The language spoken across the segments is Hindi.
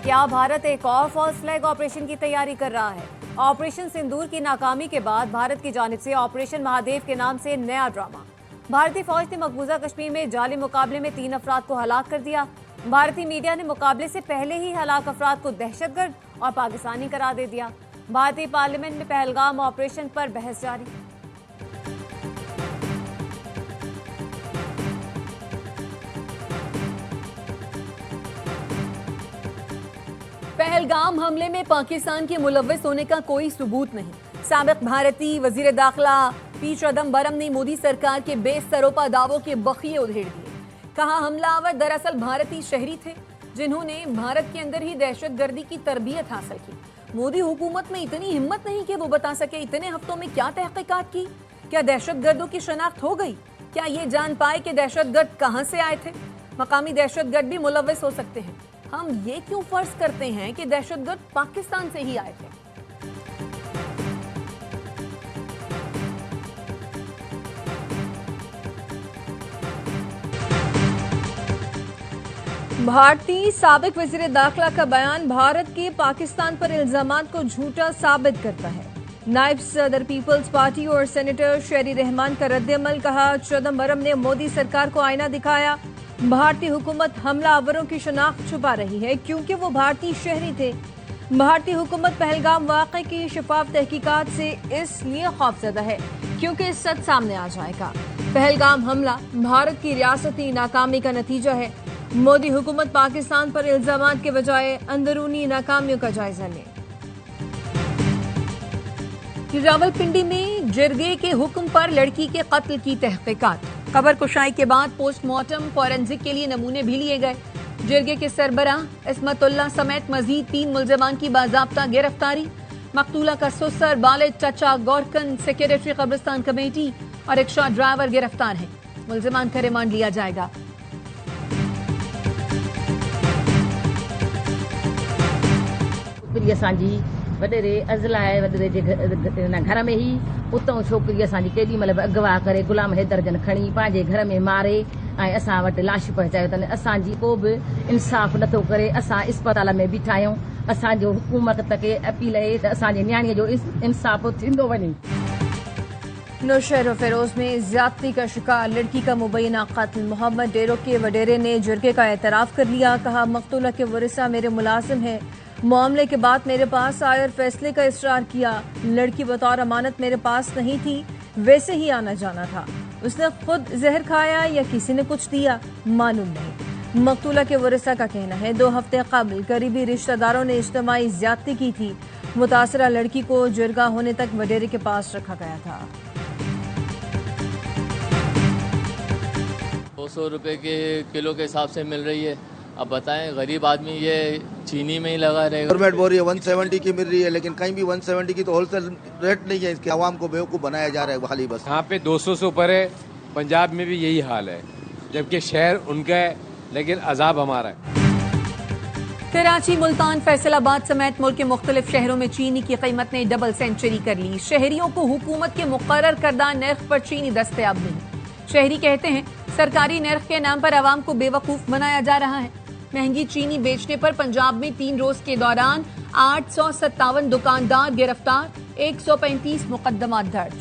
क्या भारत एक और फॉल्स फ्लैग ऑपरेशन की तैयारी कर रहा है? ऑपरेशन सिंदूर की नाकामी के बाद भारत की जानिब से ऑपरेशन महादेव के नाम से नया ड्रामा। भारतीय फौज ने मकबूजा कश्मीर में जाली मुकाबले में 3 अफराद को हलाक कर दिया। भारतीय मीडिया ने मुकाबले से पहले ही हलाक अफराद को दहशतगर्द और पाकिस्तानी करार दे दिया। भारतीय पार्लियामेंट में पहलगाम ऑपरेशन पर बहस जारी। पहलगाम हमले में पाकिस्तान के मुलव्वस होने का कोई सबूत नहीं। साबिक भारतीय वजीर दाखिला पी चिदंबरम ने मोदी सरकार के बेसरोपा दावों के बखिए उधेड़ दिए। कहा हमलावर दरअसल भारतीय शहरी थे जिन्होंने भारत के अंदर ही दहशतगर्दी की तरबियत हासिल की। मोदी हुकूमत में इतनी हिम्मत नहीं कि वो बता सके इतने हफ्तों में क्या तहकीकात की। क्या दहशतगर्दों की शनाख्त हो गई? क्या ये जान पाए कि दहशतगर्द कहां से आए थे? मकामी दहशतगर्द भी मुलव्वस हो सकते हैं। हम ये क्यों फर्ज करते हैं कि दहशतगर्द पाकिस्तान से ही आए थे? भारतीय साबिक वजीर दाखिला का बयान भारत के पाकिस्तान पर इल्जामात को झूठा साबित करता है। नायब सदर पीपल्स पार्टी और सेनेटर शेरी रहमान का रद्द-ए-अमल। कहा चिदंबरम ने मोदी सरकार को आईना दिखाया। भारतीय हुकूमत हमलावरों की शनाख्त छुपा रही है क्योंकि वो भारतीय शहरी थे। भारतीय हुकूमत पहलगाम वाक़े की शफाफ तहकीकात से इसलिए खौफजदा है क्योंकि सच सामने आ जाएगा। पहलगाम हमला भारत की रियासती नाकामी का नतीजा है। मोदी हुकूमत पाकिस्तान पर इल्जामात के बजाय अंदरूनी नाकामियों का जायजा ले। रावलपिंडी में जिरगे के हुक्म पर लड़की के कत्ल की तहकीकात। कब्र कुशाई के बाद पोस्टमार्टम फॉरेंसिक के लिए नमूने भी लिए गए। जिरगे के सरबराह इस्मतुल्लाह समेत मजीद 3 मुल्जिमान की बाज़ाब्ता गिरफ्तारी। मकतूला का ससुर, वालिद, चचा, गौरकन, सेक्रेटरी कब्रिस्तान कमेटी और रिक्शा ड्राइवर गिरफ्तार हैं। मुल्जिमान का रिमांड लिया जाएगा। असांजी वॾेरे अज़ला आहे, वॾेरे जे घर में ही उतां छोकिरी असांजी केॾी महिल बि अगवा करे गुलाम हैदर जन खणी पंहिंजे घर में मारे ऐं असां वटि लाश पहुचायो अथनि। असांजी को बि इंसाफ़ नथो करे। असां अस्पताल में बीठा आहियूं। असांजो हुकूमत खे अपील आहे त असांजे नियाणीअ जो इंसाफ़ थींदो वञे। नौशहर और फेरोज में ज्यादती का शिकार लड़की का मुबैना कत्ल। मोहम्मद डेरो के वडेरे ने जुर्गे का एतराफ कर लिया। कहा मकतूला के वरिसा मेरे मुलाजिम है। मामले के बाद मेरे पास आए और फैसले का इसरार किया। लड़की बतौर अमानत मेरे पास नहीं थी, वैसे ही आना जाना था। उसने खुद जहर खाया या किसी ने कुछ दिया, मालूम नहीं। मकतूला के वरिसा का कहना है 2 हफ्ते कबल करीबी रिश्तेदारों ने इज्तिमाई ज्यादती की थी। मुतासरा लड़की को जुर्गा होने तक वडेरे के पास रखा गया था। 200 रुपए के किलो के हिसाब से मिल रही है। अब बताएं गरीब आदमी ये चीनी में ही लगा रहेगा। गवर्नमेंट बोल रही है 170 की मिल रही है, लेकिन कहीं भी 170 की तो होलसेल रेट नहीं है। इसके आवाम को बेवकूफ़ बनाया जा रहा है खाली बस। यहाँ पे 200 से ऊपर है। पंजाब में भी यही हाल है, जबकि शहर उनका है लेकिन अजाब हमारा है। कराची, मुल्तान, फैसलाबाद समेत मुल्क के मुख्तलिफ शहरों में चीनी की कीमत ने डबल सेंचुरी कर ली। शहरियों को हुकूमत के मुकर्रर करदा नर्ख पर चीनी दस्तयाब नहीं। शहरी कहते हैं सरकारी नर्ख के नाम पर आवाम को बेवकूफ बनाया जा रहा है। महंगी चीनी बेचने पर पंजाब में 3 रोज के दौरान 857 दुकानदार गिरफ्तार, 135 मुकदमात दर्ज।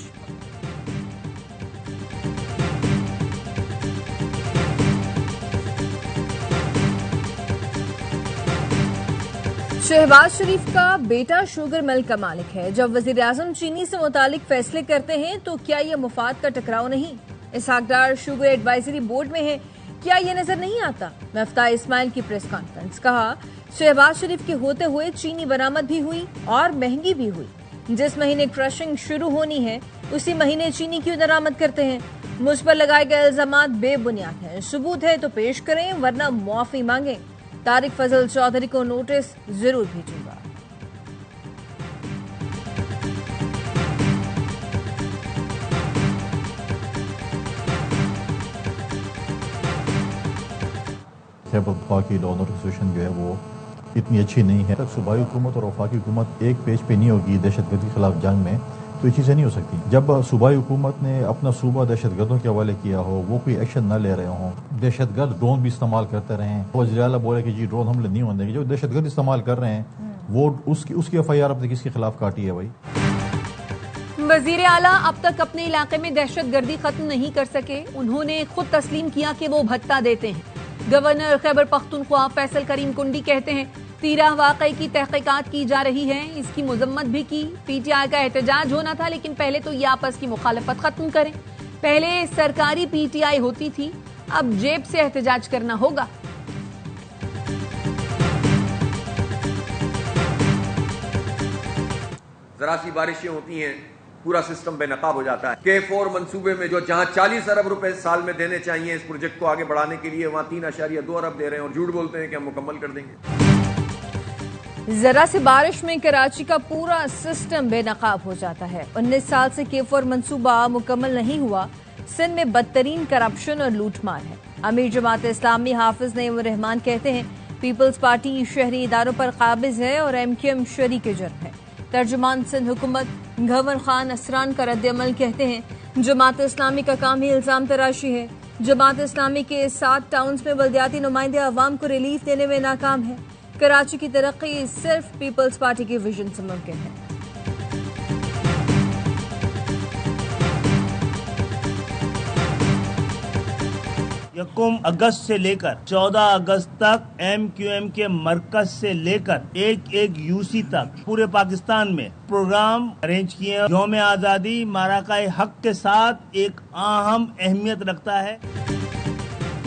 शहबाज शरीफ का बेटा शुगर मिल का मालिक है। जब वजीर आजम चीनी से मुतालिक फैसले करते हैं तो क्या यह मुफाद का टकराव नहीं? इसहाक डार शुगर एडवाइजरी बोर्ड में है, क्या ये नजर नहीं आता? मफ्ता इस्माइल की प्रेस कॉन्फ्रेंस। कहा शहबाज शरीफ के होते हुए चीनी बरामद भी हुई और महंगी भी हुई। जिस महीने क्रशिंग शुरू होनी है उसी महीने चीनी क्यों दरामद करते हैं? मुझ पर लगाए गए इल्जामात बेबुनियाद हैं। सबूत है तो पेश करें वरना मुआफी मांगे। तारिक फजल चौधरी को नोटिस जरूर भेजूंगा। खैबर पख्तूनख्वा की लॉ नोटिफिकेशन जो है वो इतनी अच्छी नहीं है। तक सूबाई हुकूमत और वफाकी हुकूमत एक पेज पे नहीं होगी दहशतगर्दी के खिलाफ जंग में, तो ये चीज़ें नहीं हो सकती। जब सूबाई हुकूमत ने अपना सूबा दहशतगर्दों के हवाले किया हो, वो कोई एक्शन न ले रहे हों, दहशतगर्द ड्रोन भी इस्तेमाल करते रहें, वज़ीर आला बोले कि जी ड्रोन हमले नहीं होने देंगे, जो दहशतगर्द इस्तेमाल कर रहे हैं वो उसकी FIR अपने किसके खिलाफ काटी है भाई। वजीर आला अब तक अपने इलाके में दहशतगर्दी खत्म नहीं कर सके। उन्होंने खुद तस्लीम किया कि वो भत्ता देते हैं। गवर्नर खैबर पख्तूनख्वा फैसल करीम कुंडी कहते हैं तीरा वाकई की तहकीकात की जा रही है, इसकी मजम्मत भी की। PTI का एहतजाज होना था, लेकिन पहले तो ये आपस की मुखालफत खत्म करें। पहले सरकारी PTI होती थी, अब जेब से एहतजाज करना होगा। जरा सी बारिशें होती हैं, पूरा सिस्टम बेनकाब हो जाता है। K4 मंसूबे में जो जहां 40 अरब रुपए साल में देने चाहिए इस प्रोजेक्ट को आगे बढ़ाने के लिए, वहां 3.2 अरब दे रहे हैं और झूठ बोलते हैं कि हम मुकम्मल कर देंगे। जरा से बारिश में कराची का पूरा सिस्टम बेनकाब हो जाता है। 19 साल से K4 मंसूबा मुकम्मल नहीं हुआ। सिंध में बदतरीन करप्शन और लूटमार है। अमीर जमात इस्लामी हाफिज नईम रहमान कहते हैं पीपल्स पार्टी शहरी इदारों पर काबिज है और MQM शरीक जुर्म है। तर्जुमान सिंध हुकूमत गवर्नर खान असरान का रद्द-ए-अमल कहते हैं जमात इस्लामी का काम ही इल्जाम तराशी है। जमात इस्लामी के 7 टाउन्स में बल्दियाती नुमाइंदे अवाम को रिलीफ देने में नाकाम है। कराची की तरक्की सिर्फ पीपल्स पार्टी के विजन से मुमकिन है। यकम अगस्त से लेकर 14 अगस्त तक MQM के मरकज से लेकर एक UC तक पूरे पाकिस्तान में प्रोग्राम अरेंज किए। यौम आज़ादी माराकाए हक के साथ एक अहम अहमियत रखता है।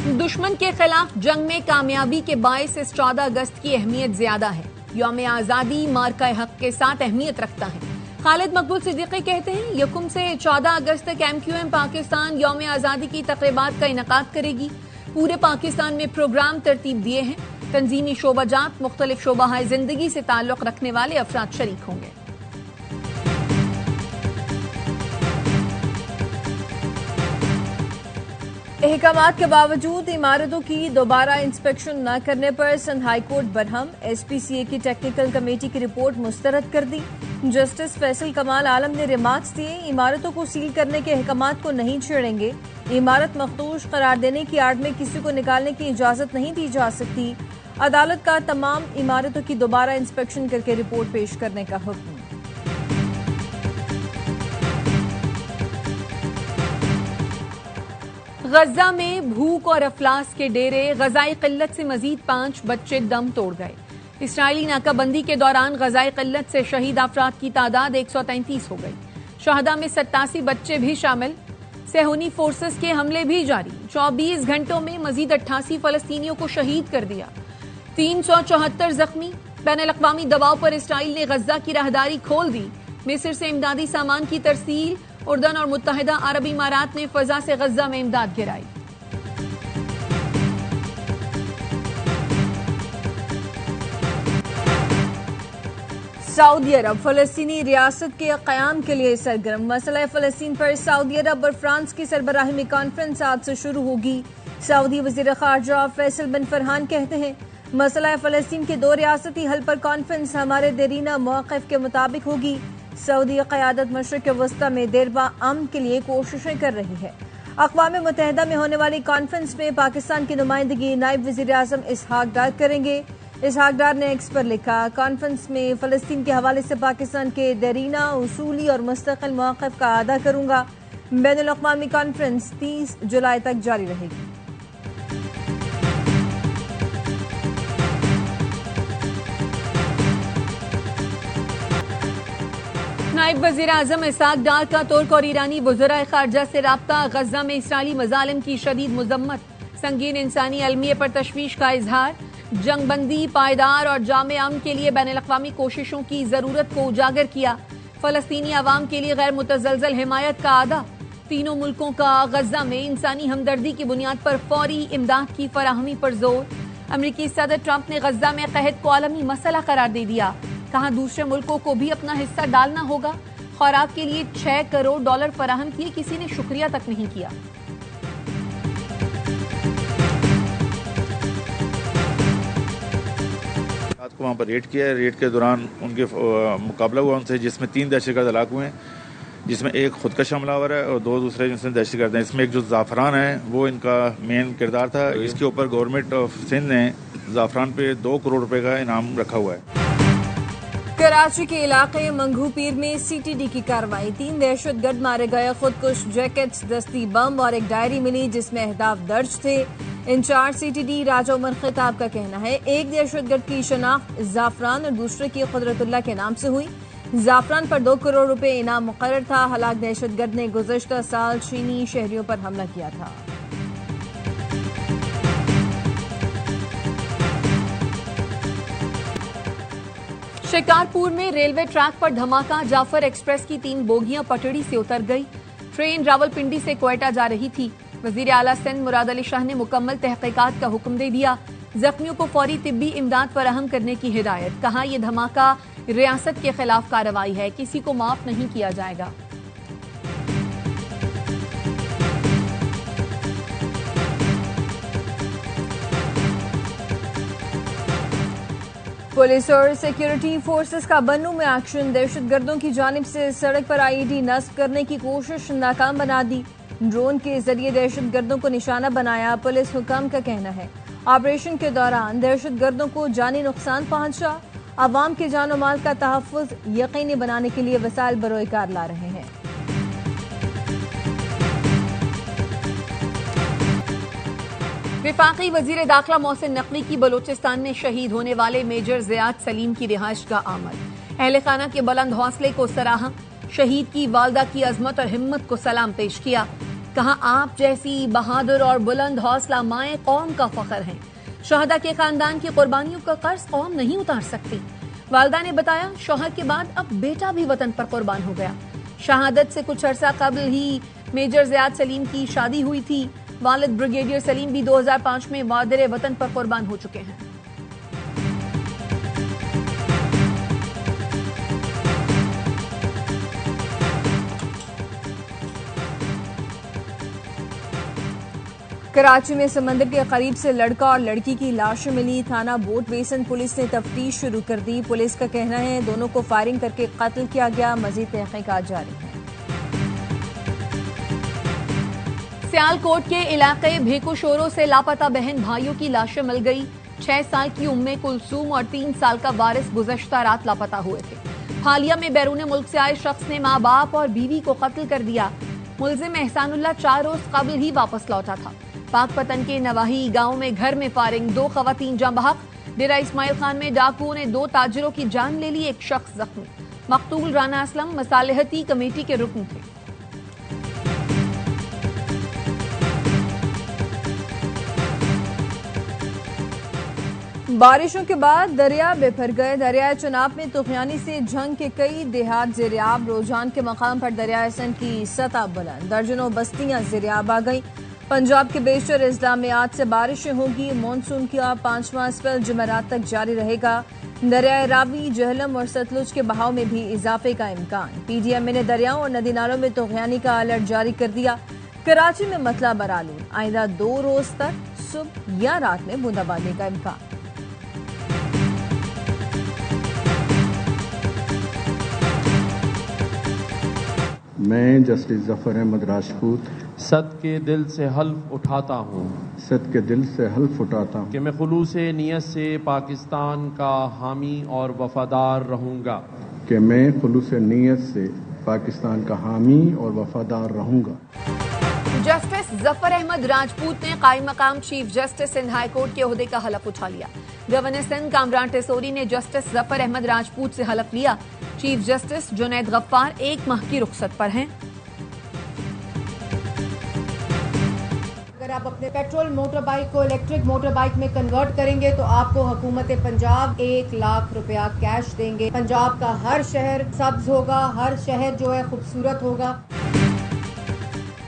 दुश्मन के खिलाफ जंग में कामयाबी के बायस इस 14 अगस्त की अहमियत ज्यादा है। यौम आज़ादी मार्का हक के साथ अहमियत रखता है। खालिद मकबूल सिद्दीकी कहते हैं यकुम से 14 अगस्त तक MQM पाकिस्तान यौम आज़ादी की तकरीबात का इनकाद करेगी। पूरे पाकिस्तान में प्रोग्राम तरतीब दिए हैं। तंजीमी शोबाजात मुख्तलिफ शोबाहाए जिंदगी से ताल्लुक रखने वाले अफराद शरीक होंगे। अहकामात के बावजूद इमारतों की दोबारा इंस्पेक्शन न करने पर सिंध हाईकोर्ट बरहम। SPCA की टेक्निकल कमेटी की रिपोर्ट मुस्तरद कर दी। जस्टिस फैसल कमाल आलम ने रिमार्क्स दिए इमारतों को सील करने के अहकामात को नहीं छेड़ेंगे। इमारत मखदूश करार देने की आड़ में किसी को निकालने की इजाजत नहीं दी जा सकती। अदालत का तमाम इमारतों की दोबारा इंस्पेक्शन करके रिपोर्ट पेश करने का हुक्म। गजा में भूख और अफलास के डेरे, गजाई किल्लत से मजीद 5 बच्चे दम तोड़ गए। इसराइली नाकाबंदी के दौरान गजाई किल्लत से शहीद अफराद की तादाद 133 हो गई। शहदा में 87 बच्चे भी शामिल। सेहूनी फोर्सेस के हमले भी जारी। 24 घंटों में मजीद 88 फलस्तीनियों को शहीद कर दिया। 374 जख्मी। बैनुल-अक़वामी दबाव पर इसराइल ने गजा की राहदारी खोल दी। मिस्र से इमदादी सामान की तरसील। उर्दन और मुत्तहिदा अरब इमारात ने फजा से गजा में इमदाद गिराई। सऊदी अरब फलस्तीनी रियासत के क़याम के लिए सरगर्म। मसला फ़लस्तीन पर सऊदी अरब और फ्रांस की सरबराही में कॉन्फ्रेंस आज से शुरू होगी। सऊदी वज़ीर ख़ारजा फैसल बिन फरहान कहते हैं मसला फ़लस्तीन के 2 रियासती हल पर कॉन्फ्रेंस हमारे देरीना मौक़िफ़ के मुताबिक होगी। सऊदी क़यादत मशरिक़ वस्ता में देरपा अमन के लिए कोशिशें कर रही है। अक़वाम मुत्तहिदा में होने वाली कॉन्फ्रेंस में पाकिस्तान की नुमाइंदगी नायब वज़ीर आज़म इसहाक डार करेंगे। इसहाक डार ने एक्स पर लिखा कॉन्फ्रेंस में फ़लस्तीन के हवाले से पाकिस्तान के देरीना उसूली और मुस्तक़िल मौक़िफ़ का अदा करूंगा। बैनुल-अक़वामी कॉन्फ्रेंस 30 जुलाई तक जारी रहेगी। नायब वज़ीर आज़म इसहाक डार का तुर्क और ईरानी वज़राए ख़ारजा से राब्ता। गजा में इसराइली मज़ालिम की शदीद मज़म्मत। संगीन इंसानी अलमिये पर तशवीश का इजहार। जंगबंदी पायदार और जामे अमन के लिए बैनुल-अक़वामी कोशिशों की जरूरत को उजागर किया। फ़लस्तीनी अवाम के लिए गैर मुतज़लज़ल हिमायत का आदा। तीनों मुल्कों का गजा में इंसानी हमदर्दी की बुनियाद पर फौरी इमदाद की फराहमी पर जोर। अमरीकी सदर ट्रंप ने गजा में कहत को आलमी मसला करार दे दिया। कहा दूसरे मुल्कों को भी अपना हिस्सा डालना होगा। खुराक के लिए $6 करोड़ फराहम किए, किसी ने शुक्रिया तक नहीं किया। रात को वहाँ पर रेड किया है। रेड के दौरान उनके मुकाबला हुआ उनसे, जिसमें 3 दहशतगर्द हलाक हुए हैं। जिसमें एक खुदकश हमलावर है और 2 दूसरे जिनसे दहशतगर्द हैं। इसमें एक जो ज़ाफ़रान है वो इनका मेन किरदार था। इसके ऊपर गवर्नमेंट ऑफ सिंध ने ज़ाफ़रान पे 2 करोड़ रुपए का इनाम रखा हुआ है। कराची के इलाके मंगू पीर में सीटीडी की कार्रवाई, 3 दहशतगर्द मारे गए, खुदकुश जैकेट्स, दस्ती बम और एक डायरी मिली जिसमें अहदाफ दर्ज थे। इंचार्ज सीटीडी राजा उमर खिताब का कहना है एक दहशतगर्द की शनाख्त जाफरान और दूसरे की कुदरतुल्लाह के नाम से हुई। जाफरान पर 2 करोड़ रुपए इनाम मुकर्रर था। हलाक दहशतगर्द ने गुज़श्ता साल चीनी शहरियों पर हमला किया था। शिकारपुर में रेलवे ट्रैक पर धमाका, जाफर एक्सप्रेस की 3 बोगियां पटड़ी से उतर गई। ट्रेन रावलपिंडी से क्वेटा जा रही थी। वजीर आला सिंध मुराद अली शाह ने मुकम्मल तहकीकात का हुक्म दे दिया। जख्मियों को फौरी तिब्बी इमदाद फराहम करने की हिदायत। कहा यह धमाका रियासत के खिलाफ कार्रवाई है, किसी को माफ नहीं किया जाएगा। पुलिस और सिक्योरिटी फोर्सेस का बन्नू में एक्शन, दहशतगर्दों की जानिब से सड़क पर आईईडी नस्ब करने की कोशिश नाकाम बना दी। ड्रोन के जरिए दहशतगर्दों को निशाना बनाया। पुलिस हुकाम का कहना है ऑपरेशन के दौरान दहशतगर्दों को जानी नुकसान पहुंचा। अवाम के जानो माल का तहफ़्फ़ुज़ यकीनी बनाने के लिए वसाइल बरोकार ला रहे हैं। विफाकी वजीर दाखिला मोहसिन नकवी की बलोचिस्तान में शहीद होने वाले मेजर ज़ियाद सलीम की रिहाइश का आमद, अहले खाना के बुलंद हौसले को सराहा। शहीद की वालदा की अजमत और हिम्मत को सलाम पेश किया। कहा आप जैसी बहादुर और बुलंद हौसला माए कौम का फख्र हैं। शहदा के खानदान की कुर्बानियों का कर्ज कौम नहीं उतार सकती। वालदा ने बताया शौहर के बाद अब बेटा भी वतन पर कुर्बान हो गया। शहादत से कुछ अरसा कबल ही मेजर ज़ियाद सलीम की शादी हुई थी। वालिद ब्रिगेडियर सलीम भी 2005 में वादिर वतन पर कुर्बान हो चुके हैं। कराची में समंदर के करीब से लड़का और लड़की की लाशें मिली। थाना बोट बेसन पुलिस ने तफ्तीश शुरू कर दी। पुलिस का कहना है दोनों को फायरिंग करके कत्ल किया गया। मजीद तहकीकात जारी है। सियालकोट के इलाके भेकुशोरों से लापता बहन भाइयों की लाशें मिल गई। 6 साल की उम्मे कुलसूम और 3 साल का वारिस गुज़श्ता रात लापता हुए थे। हालिया में बैरून मुल्क से आए शख्स ने माँ बाप और बीवी को कत्ल कर दिया। मुलजिम एहसानुल्लाह 4 रोज कबल ही वापस लौटा था। पाकपतन के नवाही गांव में घर में फायरिंग, 2 खवातीन जाँ बहक। डेरा इस्माइल खान में डाकुओं ने 2 ताजिरों की जान ले ली, 1 शख्स जख्मी। मकतूल राना असलम मसालहती कमेटी के रुकन थे। बारिशों के बाद दरिया बेभर गए। दरियाए चनाब में तूफानी से झंग के कई देहात ज़ेरियाब। रोजान के मकाम पर दरियाए सिंध की सतह बुलंद, दर्जनों बस्तियां ज़ेरियाब आ गई। पंजाब के बेशतर अजला में आज से बारिशें होंगी। मानसून का 5वां स्पेल जुमेरात तक जारी रहेगा। दरियाए रावी, जहलम और सतलुज के बहाव में भी इजाफे का इम्कान। पीडीएम ने दरियाओं और नदी नालों में तूफानी का अलर्ट जारी कर दिया। कराची में मतला बरालून, आइंदा 2 रोज तक सुबह या रात में बूंदाबांदी का इम्कान। मैं जस्टिस जफर अहमद राजपूत सद के दिल से हल्फ उठाता हूँ कि मैं खुलूस नियत से पाकिस्तान का हामी और वफादार रहूँगा। जस्टिस जफर अहमद राजपूत ने कायम मकाम chief justice Sindh high court के ओहदे का हलफ उठा लिया। गवर्नर सिंध कामरान टेसोरी ने जस्टिस जफर अहमद राजपूत से हलफ लिया। चीफ जस्टिस जुनैद गफ्फार 1 माह की रुखसत पर हैं। अगर आप अपने पेट्रोल मोटर बाइक को इलेक्ट्रिक मोटर बाइक में कन्वर्ट करेंगे तो आपको हुकूमत पंजाब 1 लाख रुपया कैश देंगे। पंजाब का हर शहर सब्ज होगा, हर शहर जो है खूबसूरत होगा।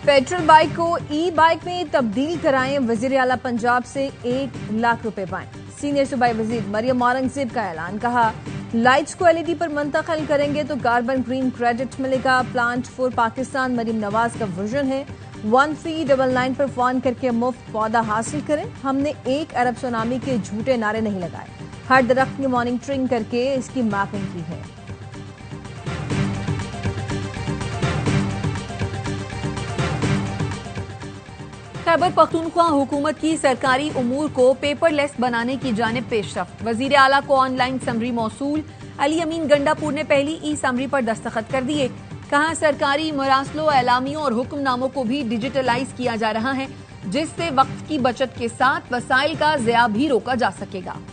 पेट्रोल बाइक को ई बाइक में तब्दील कराएं। वजीर आला पंजाब से 1 लाख रुपए पाएं। सीनियर सूबाई वजीर मरियम औरंगजेब का ऐलान। कहा लाइट्स को एलईडी पर मुंतकिल करेंगे तो कार्बन ग्रीन क्रेडिट मिलेगा। प्लांट फॉर पाकिस्तान मरीम नवाज का विजन है। 1399 पर फोन करके मुफ्त पौधा हासिल करें। हमने 1 अरब सुनामी के झूठे नारे नहीं लगाए। हर दरख्त की मॉनिटरिंग करके इसकी मैपिंग की है। खैबर पख्तूनख्वा हुकूमत की सरकारी उमूर को पेपरलेस बनाने की जानिब पेशरफ्त। वजीर आला को ऑनलाइन समरी मौसूल। अली अमीन गंडापुर ने पहली ई समरी पर दस्तखत कर दिए। कहा सरकारी मरासलों, एलामियों और हुक्मनामों को भी डिजिटलाइज किया जा रहा है, जिससे वक्त की बचत के साथ वसाइल का ज़िया भी रोका जा सकेगा।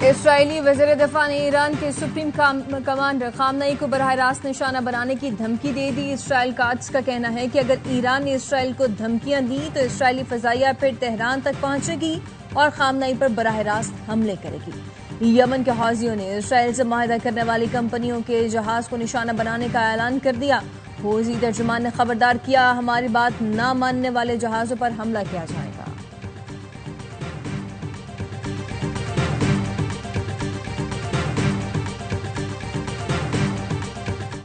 इस्राएली वज़ीर दिफा ने ईरान के सुप्रीम कमांडर खामनेई को बराह रास्त निशाना बनाने की धमकी दे दी। इसराइल काट्स का कहना है कि अगर ईरान ने इसराइल को धमकियां दी तो इसराइली फजाइया फिर तेहरान तक पहुंचेगी और खामनेई पर बराह रास्त हमले करेगी। यमन के हौजियों ने इसराइल से मुआहदा करने वाली कंपनियों के जहाज को निशाना बनाने का ऐलान कर दिया। हौजी तर्जुमान ने खबरदार किया, हमारी बात न मानने वाले जहाजों पर हमला किया जाएगा।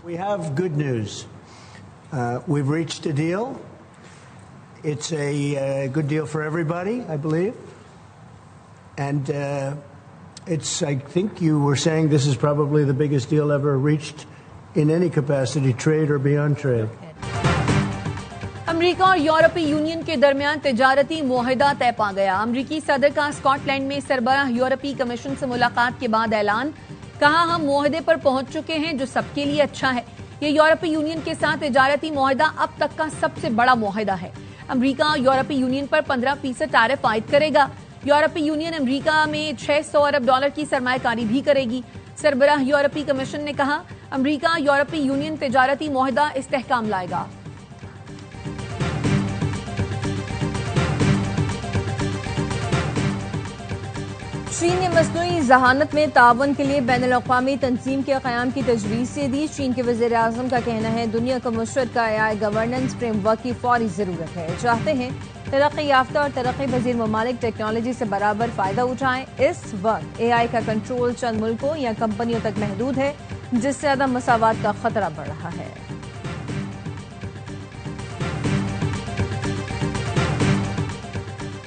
We have good news. We've reached a deal. It's a good deal for everybody, I believe. And I think you were saying this is probably the biggest deal ever reached in any capacity, trade or beyond trade. अमरीका और यूरोपीय यूनियन के दरमियान तिजारती मुआहदा तय पा गया। अमरीकी सदर का स्कॉटलैंड में सरबराह यूरोपीय कमीशन से मुलाकात के बाद ऐलान। कहा, हम मुआहदे पर पहुंच चुके हैं जो सबके लिए अच्छा है। ये यूरोपीय यूनियन के साथ तिजारती मुआहदा अब तक का सबसे बड़ा मुआहदा है। अमरीका यूरोपीय यूनियन पर 15% टैरिफ आयद करेगा। यूरोपीय यूनियन अमरीका में $600 अरब की सरमायाकारी भी करेगी। सरबराह यूरोपीय कमीशन ने कहा, अमरीका यूरोपीय यूनियन तिजारती मुआहदा इस्तेहकाम लाएगा। चीन ने मसनूई जहानत में तावन के लिए बैनुल-अक़वामी तंजीम के क़याम की तजवीज़ से दी। चीन के वज़ीर आज़म का कहना है, दुनिया को मुश्तरका AI गवर्नेंस फ्रेमवर्क की फौरी ज़रूरत है। चाहते हैं तरक्की याफ्ता और तरक्की पज़ीर ममालिक टेक्नोलॉजी से बराबर फ़ायदा उठाएं। इस वक्त AI का कंट्रोल चंद मुल्कों या कंपनियों तक महदूद है, जिससे अदम मसावात का खतरा बढ़ रहा है।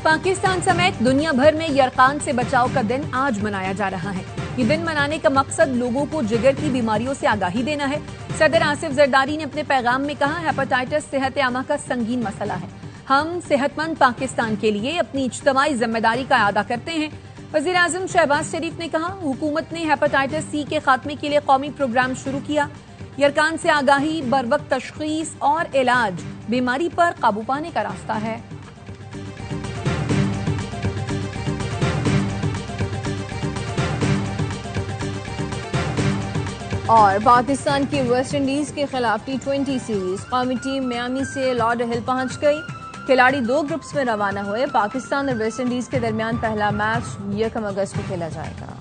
पाकिस्तान समेत दुनिया भर में यरकान से बचाव का दिन आज मनाया जा रहा है। ये दिन मनाने का मकसद लोगों को जिगर की बीमारियों से आगाही देना है। सदर आसिफ जरदारी ने अपने पैगाम में कहा, हेपेटाइटिस सेहत आमा का संगीन मसला है। हम सेहतमंद पाकिस्तान के लिए अपनी इज्तिमाई जिम्मेदारी का अदा करते हैं। वज़ीर आज़म शहबाज शरीफ ने कहा, हुकूमत ने हेपेटाइटिस C के खात्मे के लिए कौमी प्रोग्राम शुरू किया। यरकान से आगाही, बरवक्त तशखीस और इलाज बीमारी पर काबू पाने का रास्ता है। और पाकिस्तान की वेस्ट इंडीज के खिलाफ T20 सीरीज कौमी टीम मियामी से लॉर्डरहिल पहुंच गई। खिलाड़ी 2 ग्रुप्स में रवाना हुए। पाकिस्तान और वेस्ट इंडीज के दरमियान पहला मैच 1 अगस्त को खेला जाएगा।